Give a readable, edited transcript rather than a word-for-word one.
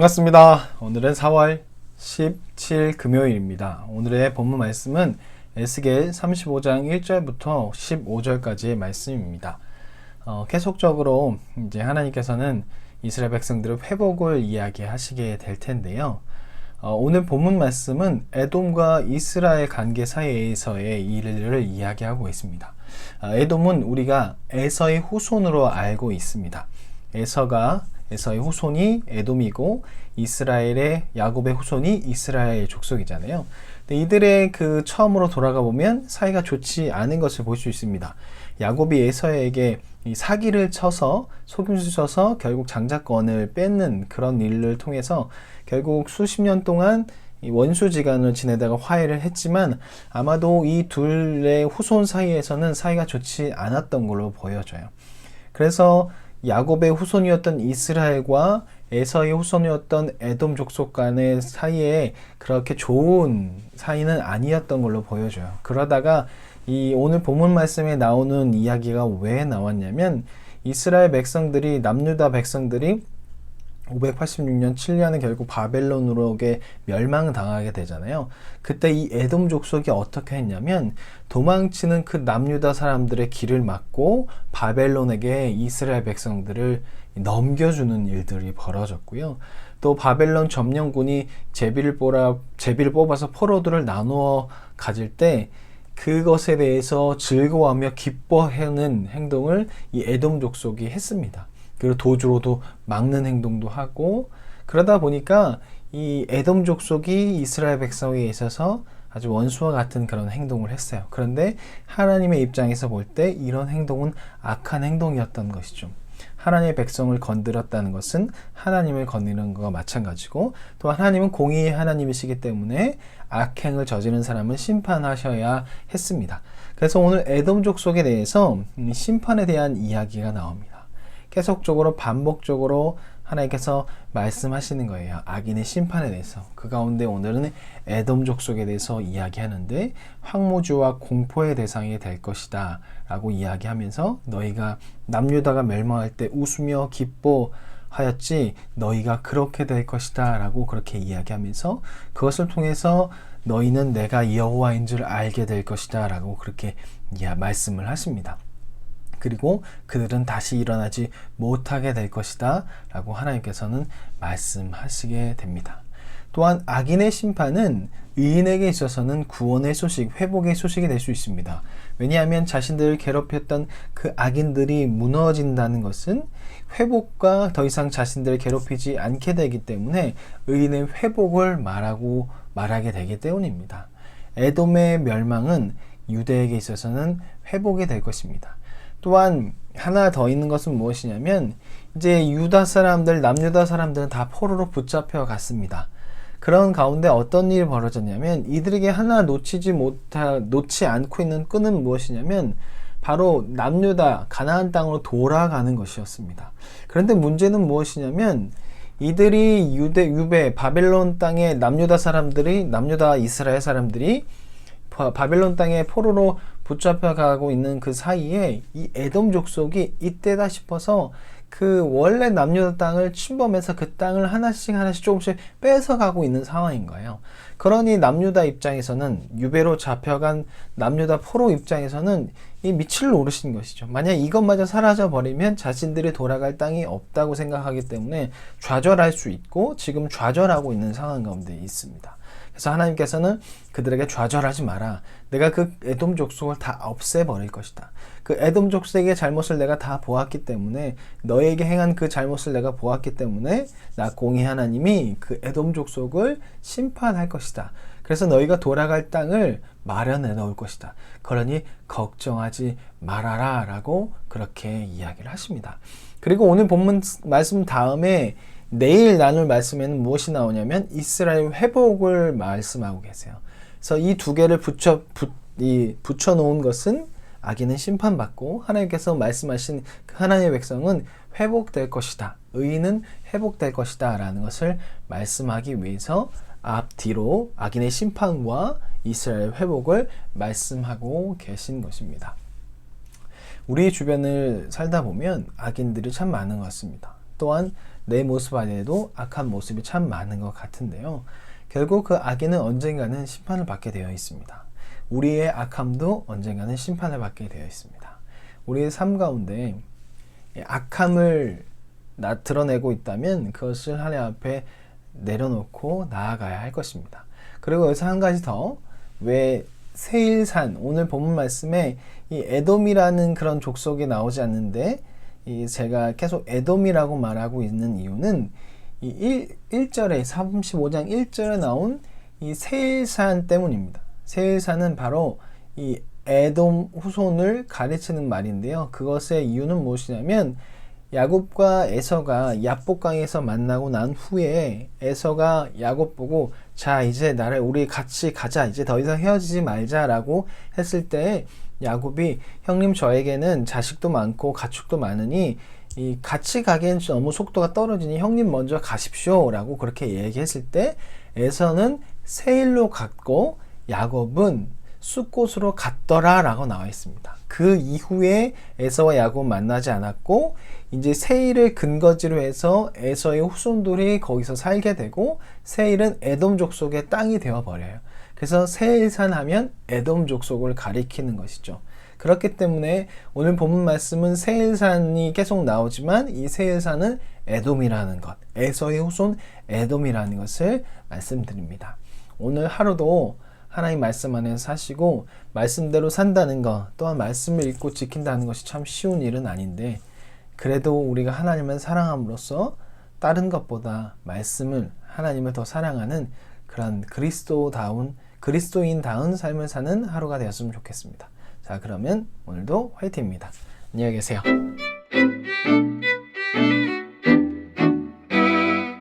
반갑습니다. 오늘은 4월 17일 금요일입니다. 오늘의 본문 말씀은 에스겔 35장 1절부터 15절까지의 말씀입니다. 계속적으로 이제 하나님께서는 이스라엘 백성들의 회복을 이야기하시게 될 텐데요. 오늘 본문 말씀은 에돔과 이스라엘 관계 사이에서의 일을 이야기하고 있습니다. 에돔은 우리가 에서의 후손으로 알고 있습니다. 에서의 후손이 에돔이고 이스라엘의 야곱의 후손이 이스라엘 족속이잖아요. 근데 이들의 처음으로 돌아가 보면 사이가 좋지 않은 것을 볼 수 있습니다. 야곱이 에서에게 사기를 쳐서 속임수 쳐서 결국 장자권을 뺏는 그런 일을 통해서 결국 수십 년 동안 원수지간을 지내다가 화해를 했지만 아마도 이 둘의 후손 사이에서는 사이가 좋지 않았던 걸로 보여져요. 그래서 야곱의 후손이었던 이스라엘과 에서의 후손이었던 에돔 족속 간의 사이에 그렇게 좋은 사이는 아니었던 걸로 보여져요. 그러다가 이 오늘 본문 말씀에 나오는 이야기가 왜 나왔냐면 이스라엘 백성들이 남유다 백성들이 586년 7년에 결국 바벨론으로 멸망당하게 되잖아요. 그때 이 에돔 족속이 어떻게 했냐면 도망치는 그 남유다 사람들의 길을 막고 바벨론에게 이스라엘 백성들을 넘겨주는 일들이 벌어졌고요. 또 바벨론 점령군이 제비를 뽑아서 포로들을 나누어 가질 때 그것에 대해서 즐거워하며 기뻐하는 행동을 이 에돔 족속이 했습니다. 그리고 도주로도 막는 행동도 하고, 그러다 보니까 이 에돔 족속이 이스라엘 백성에 있어서 아주 원수와 같은 그런 행동을 했어요. 그런데 하나님의 입장에서 볼 때 이런 행동은 악한 행동이었던 것이죠. 하나님의 백성을 건드렸다는 것은 하나님을 건드리는 것과 마찬가지고, 또 하나님은 공의의 하나님이시기 때문에 악행을 저지른 사람은 심판하셔야 했습니다. 그래서 오늘 에돔 족속에 대해서 심판에 대한 이야기가 나옵니다. 계속적으로 반복적으로 하나님께서 말씀하시는 거예요. 악인의 심판에 대해서. 그 가운데 오늘은 에돔 족속에 대해서 이야기하는데 황무지와 공포의 대상이 될 것이다 라고 이야기하면서 너희가 남유다가 멸망할 때 웃으며 기뻐하였지 너희가 그렇게 될 것이다 라고 그렇게 이야기하면서 그것을 통해서 너희는 내가 여호와인 줄 알게 될 것이다 라고 그렇게 말씀을 하십니다. 그리고 그들은 다시 일어나지 못하게 될 것이다 라고 하나님께서는 말씀하시게 됩니다. 또한 악인의 심판은 의인에게 있어서는 구원의 소식, 회복의 소식이 될 수 있습니다. 왜냐하면 자신들을 괴롭혔던 그 악인들이 무너진다는 것은 회복과 더 이상 자신들을 괴롭히지 않게 되기 때문에 의인의 회복을 말하게 되기 때문입니다. 에돔의 멸망은 유대에게 있어서는 회복이 될 것입니다. 또한 하나 더 있는 것은 무엇이냐면 이제 유다 사람들, 남유다 사람들은 다 포로로 붙잡혀 갔습니다. 그런 가운데 어떤 일이 벌어졌냐면 이들에게 하나 놓지 않고 있는 끈은 무엇이냐면 바로 남유다 가나안 땅으로 돌아가는 것이었습니다. 그런데 문제는 무엇이냐면 이들이 유배 바벨론 땅의 남유다 이스라엘 사람들이 바벨론 땅에 포로로 붙잡혀가고 있는 그 사이에 이 에돔 족속이 이때다 싶어서 그 원래 남유다 땅을 침범해서 그 땅을 하나씩 조금씩 뺏어가고 있는 상황인 거예요. 그러니 남유다 입장에서는 유배로 잡혀간 남유다 포로 입장에서는 이 미칠 노릇인 것이죠. 만약 이것마저 사라져 버리면 자신들이 돌아갈 땅이 없다고 생각하기 때문에 좌절할 수 있고 지금 좌절하고 있는 상황 가운데 있습니다. 그래서 하나님께서는 그들에게 좌절하지 마라. 내가 그 에돔 족속을 다 없애버릴 것이다. 그 에돔 족속의 잘못을 내가 다 보았기 때문에 너에게 행한 그 잘못을 내가 보았기 때문에 나 공의 하나님이 그 에돔 족속을 심판할 것이다. 그래서 너희가 돌아갈 땅을 마련해 놓을 것이다. 그러니 걱정하지 말아라 라고 그렇게 이야기를 하십니다. 그리고 오늘 본문 말씀 다음에 내일 나눌 말씀에는 무엇이 나오냐면 이스라엘 회복을 말씀하고 계세요. 그래서 이 두 개를 붙여놓은 것은 악인은 심판받고 하나님께서 말씀하신 하나님의 백성은 회복될 것이다. 의인은 회복될 것이다 라는 것을 말씀하기 위해서 앞뒤로 악인의 심판과 이스라엘 회복을 말씀하고 계신 것입니다. 우리 주변을 살다 보면 악인들이 참 많은 것 같습니다. 또한 내 모습 안에도 악한 모습이 참 많은 것 같은데요. 결국 그 악인은 언젠가는 심판을 받게 되어 있습니다. 우리의 악함도 언젠가는 심판을 받게 되어 있습니다. 우리의 삶 가운데 악함을 드러내고 있다면 그것을 하나님 앞에 내려놓고 나아가야 할 것입니다. 그리고 여기서 한 가지 더, 왜 세일산, 오늘 본문 말씀에 이 에돔이라는 그런 족속이 나오지 않는데 제가 계속 에돔이라고 말하고 있는 이유는 이 1절에 35장 1절에 나온 이 세일산 때문입니다. 세일산은 바로 이 에돔 후손을 가르치는 말인데요. 그것의 이유는 무엇이냐면 야곱과 에서가 야복강에서 만나고 난 후에 에서가 야곱 보고 자 이제 우리 같이 가자, 이제 더 이상 헤어지지 말자라고 했을 때 야곱이 형님 저에게는 자식도 많고 가축도 많으니 이 같이 가기엔 너무 속도가 떨어지니 형님 먼저 가십시오 라고 그렇게 얘기했을 때 에서는 세일로 갔고 야곱은 숫곳으로 갔더라 라고 나와 있습니다. 그 이후에 에서와 야곱 만나지 않았고 이제 세일을 근거지로 해서 에서의 후손들이 거기서 살게 되고 세일은 에돔 족속의 땅이 되어버려요. 그래서 세일산 하면 에돔 족속을 가리키는 것이죠. 그렇기 때문에 오늘 본문 말씀은 세일산이 계속 나오지만 이 세일산은 에돔이라는 것, 에서의 후손 에돔이라는 것을 말씀드립니다. 오늘 하루도 하나님 말씀 안에서 사시고 말씀대로 산다는 것, 또한 말씀을 읽고 지킨다는 것이 참 쉬운 일은 아닌데 그래도 우리가 하나님을 사랑함으로써 다른 것보다 말씀을, 하나님을 더 사랑하는 그런 그리스도인다운 삶을 사는 하루가 되었으면 좋겠습니다. 자, 그러면 오늘도 화이팅입니다. 안녕히 계세요.